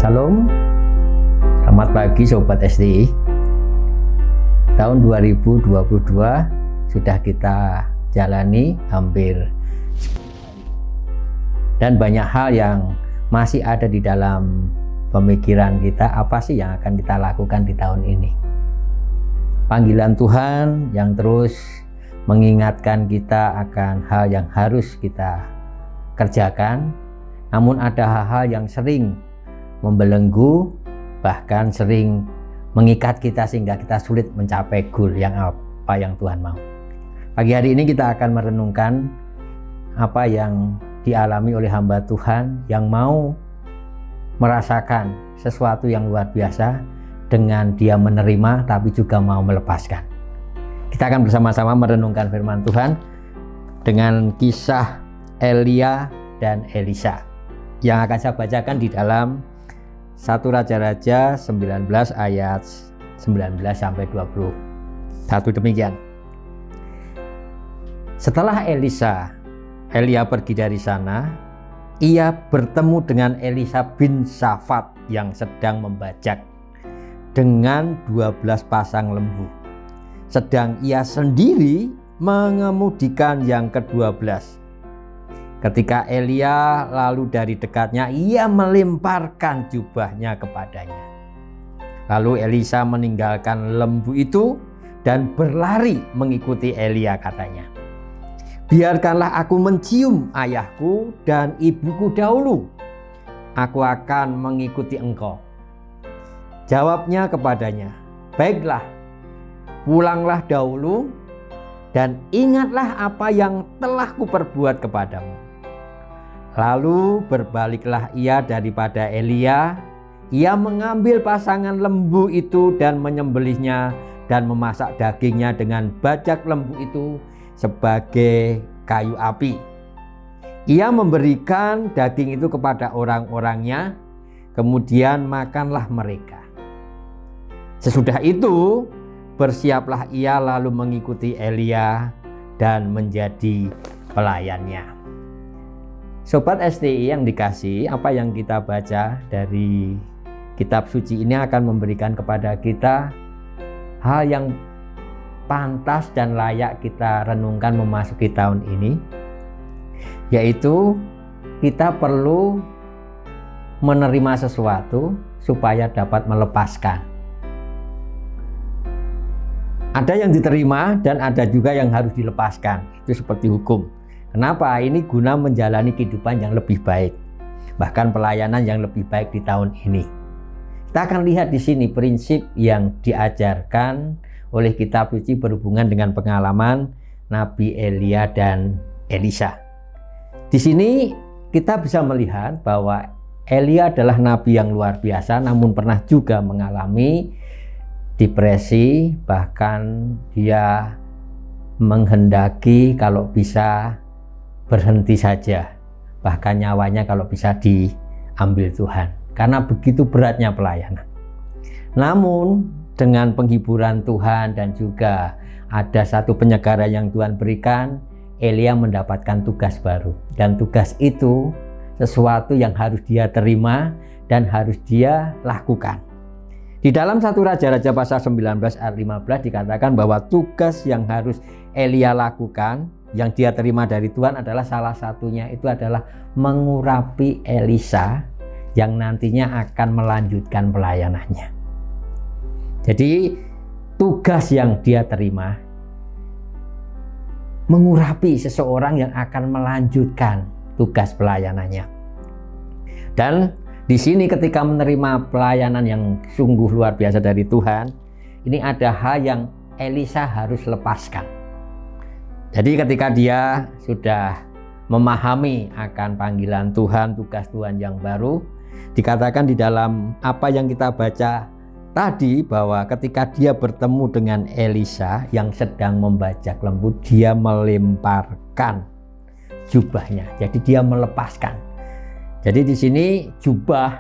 Salam, selamat pagi Sobat STI. Tahun 2022 sudah kita jalani hampir, dan banyak hal yang masih ada di dalam pemikiran kita. Apa sih yang akan kita lakukan di tahun ini? Panggilan Tuhan yang terus mengingatkan kita akan hal yang harus kita kerjakan, namun ada hal-hal yang sering membelenggu, bahkan sering mengikat kita sehingga kita sulit mencapai goal yang apa yang Tuhan mau. Pagi hari ini kita akan merenungkan apa yang dialami oleh hamba Tuhan yang mau merasakan sesuatu yang luar biasa dengan dia menerima tapi juga mau melepaskan. Kita akan bersama-sama merenungkan firman Tuhan dengan kisah Elia dan Elisa yang akan saya bacakan di dalam 1 Raja-Raja 19 ayat 19 sampai 21. Demikian. Setelah Elia pergi dari sana, ia bertemu dengan Elisa bin Shafat yang sedang membajak dengan 12 pasang lembu, sedang ia sendiri mengemudikan yang ke-12. Ketika Elia lalu dari dekatnya, ia melemparkan jubahnya kepadanya. Lalu Elisa meninggalkan lembu itu dan berlari mengikuti Elia, katanya, "Biarkanlah aku mencium ayahku dan ibuku dahulu. Aku akan mengikuti engkau." Jawabnya kepadanya, "Baiklah, pulanglah dahulu dan ingatlah apa yang telah kuperbuat kepadamu." Lalu berbaliklah ia daripada Elia. Ia mengambil pasangan lembu itu dan menyembelihnya dan memasak dagingnya dengan bajak lembu itu sebagai kayu api. Ia memberikan daging itu kepada orang-orangnya, kemudian makanlah mereka. Sesudah itu bersiaplah ia lalu mengikuti Elia dan menjadi pelayannya. Sobat STI yang dikasihi, apa yang kita baca dari kitab suci ini akan memberikan kepada kita hal yang pantas dan layak kita renungkan memasuki tahun ini, yaitu kita perlu menerima sesuatu supaya dapat melepaskan. Ada yang diterima dan ada juga yang harus dilepaskan. Itu seperti hukum. Kenapa? Ini guna menjalani kehidupan yang lebih baik, bahkan pelayanan yang lebih baik di tahun ini. Kita akan lihat di sini prinsip yang diajarkan oleh kitab suci berhubungan dengan pengalaman Nabi Elia dan Elisa. Di sini kita bisa melihat bahwa Elia adalah nabi yang luar biasa, namun pernah juga mengalami depresi, bahkan dia menghendaki kalau bisa berhenti saja, bahkan nyawanya kalau bisa diambil Tuhan, karena begitu beratnya pelayanan. Namun dengan penghiburan Tuhan dan juga ada satu penyegaran yang Tuhan berikan, Elia mendapatkan tugas baru, dan tugas itu sesuatu yang harus dia terima dan harus dia lakukan. Di dalam 1 Raja-Raja pasal 19 ayat 15 dikatakan bahwa tugas yang harus Elia lakukan, yang dia terima dari Tuhan adalah salah satunya itu adalah mengurapi Elisa yang nantinya akan melanjutkan pelayanannya. Jadi tugas yang dia terima mengurapi seseorang yang akan melanjutkan tugas pelayanannya. Dan di sini ketika menerima pelayanan yang sungguh luar biasa dari Tuhan, ini ada hal yang Elisa harus lepaskan. Jadi ketika dia sudah memahami akan panggilan Tuhan, tugas Tuhan yang baru, dikatakan di dalam apa yang kita baca tadi bahwa ketika dia bertemu dengan Elisa yang sedang membajak lembu, dia melemparkan jubahnya. Jadi dia melepaskan. Jadi di sini jubah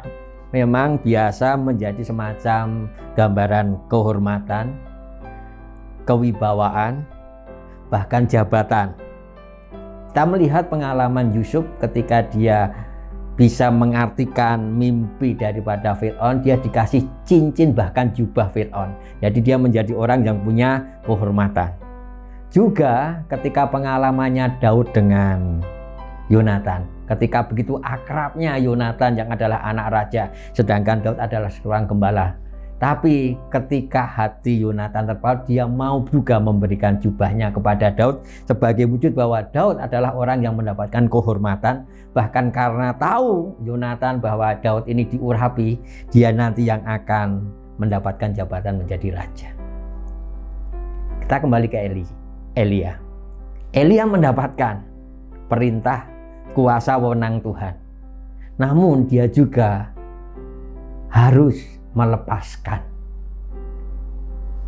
memang biasa menjadi semacam gambaran kehormatan, kewibawaan, bahkan jabatan. Kita melihat pengalaman Yusuf ketika dia bisa mengartikan mimpi daripada Fir'aun, dia dikasih cincin bahkan jubah Fir'aun. Jadi dia menjadi orang yang punya kehormatan. Juga ketika pengalamannya Daud dengan Yonatan, ketika begitu akrabnya Yonatan yang adalah anak raja, sedangkan Daud adalah seorang gembala. Tapi ketika hati Yonatan terpaut, dia mau juga memberikan jubahnya kepada Daud sebagai wujud bahwa Daud adalah orang yang mendapatkan kehormatan. Bahkan karena tahu Yonatan bahwa Daud ini diurapi, dia nanti yang akan mendapatkan jabatan menjadi raja. Kita kembali ke Elia. Elia mendapatkan perintah, kuasa, wewenang Tuhan. Namun dia juga harus melepaskan.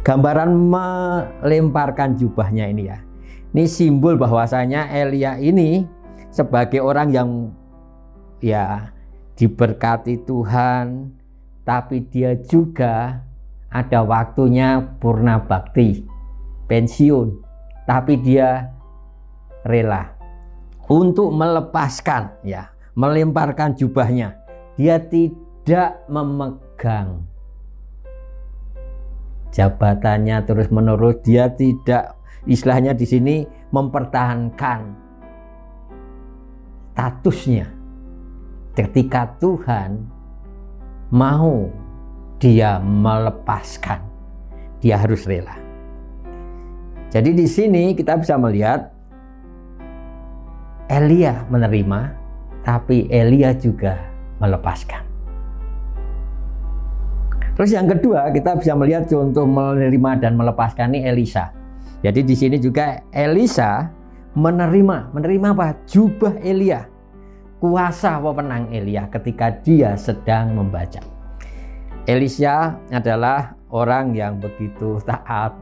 Gambaran melemparkan jubahnya ini ya, ini simbol bahwasanya Elia ini sebagai orang yang ya diberkati Tuhan, tapi dia juga ada waktunya purna bakti, pensiun, tapi dia rela untuk melepaskan, ya, melemparkan jubahnya. Dia tidak memegang jabatannya terus menerus, dia tidak, istilahnya di sini mempertahankan statusnya. Ketika Tuhan mau dia melepaskan, dia harus rela. Jadi di sini kita bisa melihat Elia menerima, tapi Elia juga melepaskan. Terus yang kedua, kita bisa melihat contoh menerima dan melepaskan ini Elisa. Jadi di sini juga Elisa menerima apa? Jubah Elia, kuasa wewenang Elia ketika dia sedang membaca. Elisa adalah orang yang begitu taat,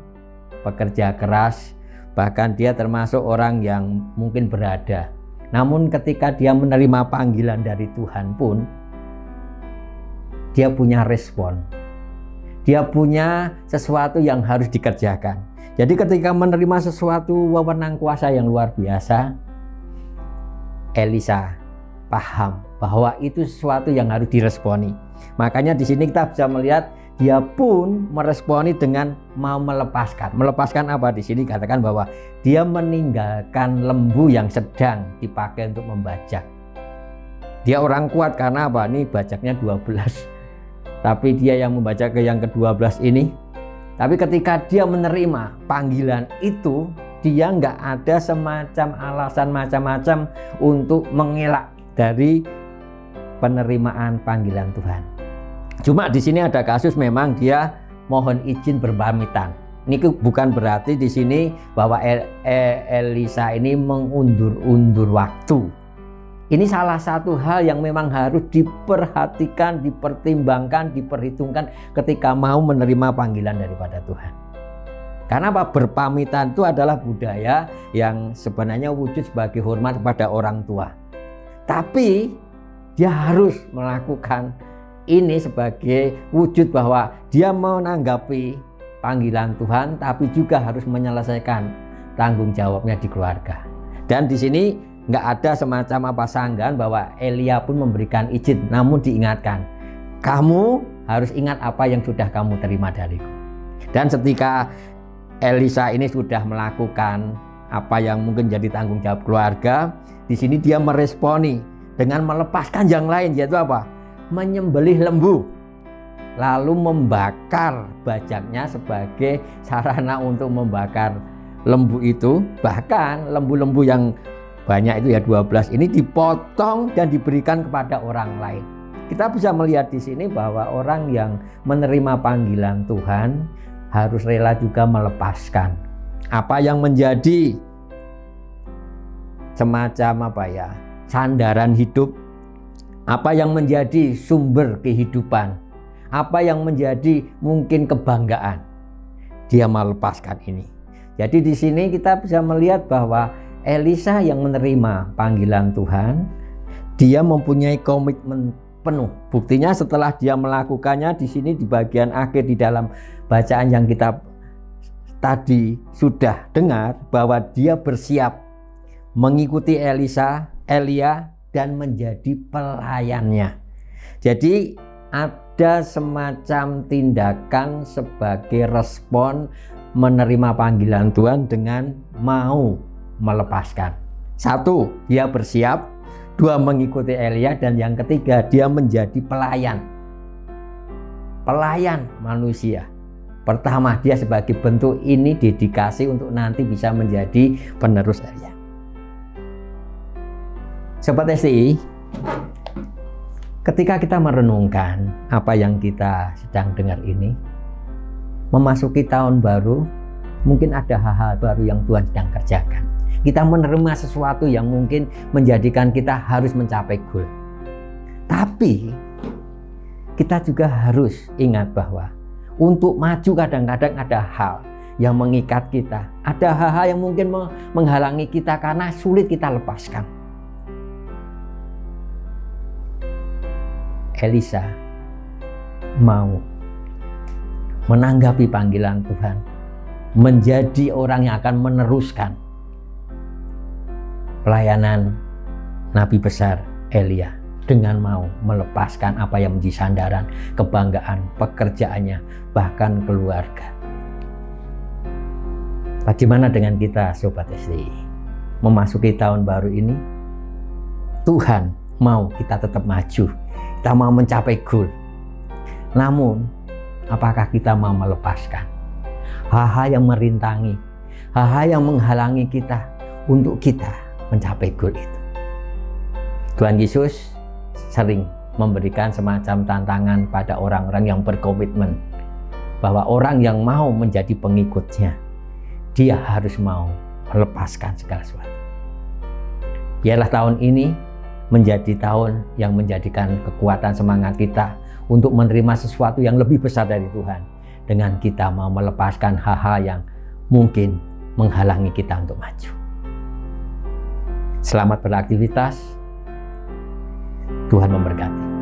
pekerja keras, bahkan dia termasuk orang yang mungkin berada. Namun ketika dia menerima panggilan dari Tuhan pun, dia punya respon. Dia punya sesuatu yang harus dikerjakan. Jadi ketika menerima sesuatu wewenang kuasa yang luar biasa, Elisa paham bahwa itu sesuatu yang harus diresponi. Makanya di sini kita bisa melihat dia pun meresponi dengan mau melepaskan. Melepaskan apa? Di sini katakan bahwa dia meninggalkan lembu yang sedang dipakai untuk membajak. Dia orang kuat karena apa? Ini bajaknya 12. Tapi dia yang membaca ke yang ke-12 ini. Tapi ketika dia menerima panggilan itu, dia nggak ada semacam alasan macam-macam untuk mengelak dari penerimaan panggilan Tuhan. Cuma di sini ada kasus memang dia mohon izin berpamitan. Ini bukan berarti di sini bahwa Elisa ini mengundur-undur waktu. Ini salah satu hal yang memang harus diperhatikan, dipertimbangkan, diperhitungkan ketika mau menerima panggilan daripada Tuhan. Karena apa? Berpamitan itu adalah budaya yang sebenarnya wujud sebagai hormat kepada orang tua. Tapi dia harus melakukan ini sebagai wujud bahwa dia mau menanggapi panggilan Tuhan, tapi juga harus menyelesaikan tanggung jawabnya di keluarga. Dan di sini nggak ada semacam apa sanggahan bahwa Elia pun memberikan izin, namun diingatkan, kamu harus ingat apa yang sudah kamu terima dariku. Dan ketika Elisa ini sudah melakukan apa yang mungkin jadi tanggung jawab keluarga, di sini dia meresponi dengan melepaskan yang lain, yaitu apa? Menyembelih lembu, lalu membakar bajaknya sebagai sarana untuk membakar lembu itu. Bahkan lembu-lembu yang banyak itu ya 12 ini dipotong dan diberikan kepada orang lain. Kita bisa melihat di sini bahwa orang yang menerima panggilan Tuhan harus rela juga melepaskan apa yang menjadi semacam apa ya, sandaran hidup, apa yang menjadi sumber kehidupan, apa yang menjadi mungkin kebanggaan. Dia melepaskan ini. Jadi di sini kita bisa melihat bahwa Elisa yang menerima panggilan Tuhan, dia mempunyai komitmen penuh. Buktinya setelah dia melakukannya, di sini di bagian akhir di dalam bacaan yang kita tadi sudah dengar, bahwa dia bersiap mengikuti Elia dan menjadi pelayannya. Jadi ada semacam tindakan sebagai respon menerima panggilan Tuhan dengan mau melepaskan. 1, dia bersiap. 2, mengikuti Elia. Dan yang ketiga, dia menjadi pelayan. Pelayan manusia. Pertama, dia sebagai bentuk ini dedikasi untuk nanti bisa menjadi penerus Elia. Sobat STI, ketika kita merenungkan apa yang kita sedang dengar ini, memasuki tahun baru, mungkin ada hal-hal baru yang Tuhan sedang kerjakan. Kita menerima sesuatu yang mungkin menjadikan kita harus mencapai goal. Tapi kita juga harus ingat bahwa untuk maju kadang-kadang ada hal yang mengikat kita. Ada hal-hal yang mungkin menghalangi kita karena sulit kita lepaskan. Elisa mau menanggapi panggilan Tuhan, menjadi orang yang akan meneruskan pelayanan Nabi besar Elia dengan mau melepaskan apa yang menjadi sandaran, kebanggaan, pekerjaannya, bahkan keluarga. Bagaimana dengan kita, Sobat STI? Memasuki tahun baru ini, Tuhan mau kita tetap maju, kita mau mencapai goal. Namun, apakah kita mau melepaskan hal-hal yang merintangi, hal-hal yang menghalangi kita untuk kita mencapai goal itu? Tuhan Yesus sering memberikan semacam tantangan pada orang-orang yang berkomitmen bahwa orang yang mau menjadi pengikutnya, dia harus mau melepaskan segala sesuatu. Biarlah tahun ini menjadi tahun yang menjadikan kekuatan semangat kita untuk menerima sesuatu yang lebih besar dari Tuhan, dengan kita mau melepaskan hal-hal yang mungkin menghalangi kita untuk maju. Selamat beraktivitas. Tuhan memberkati.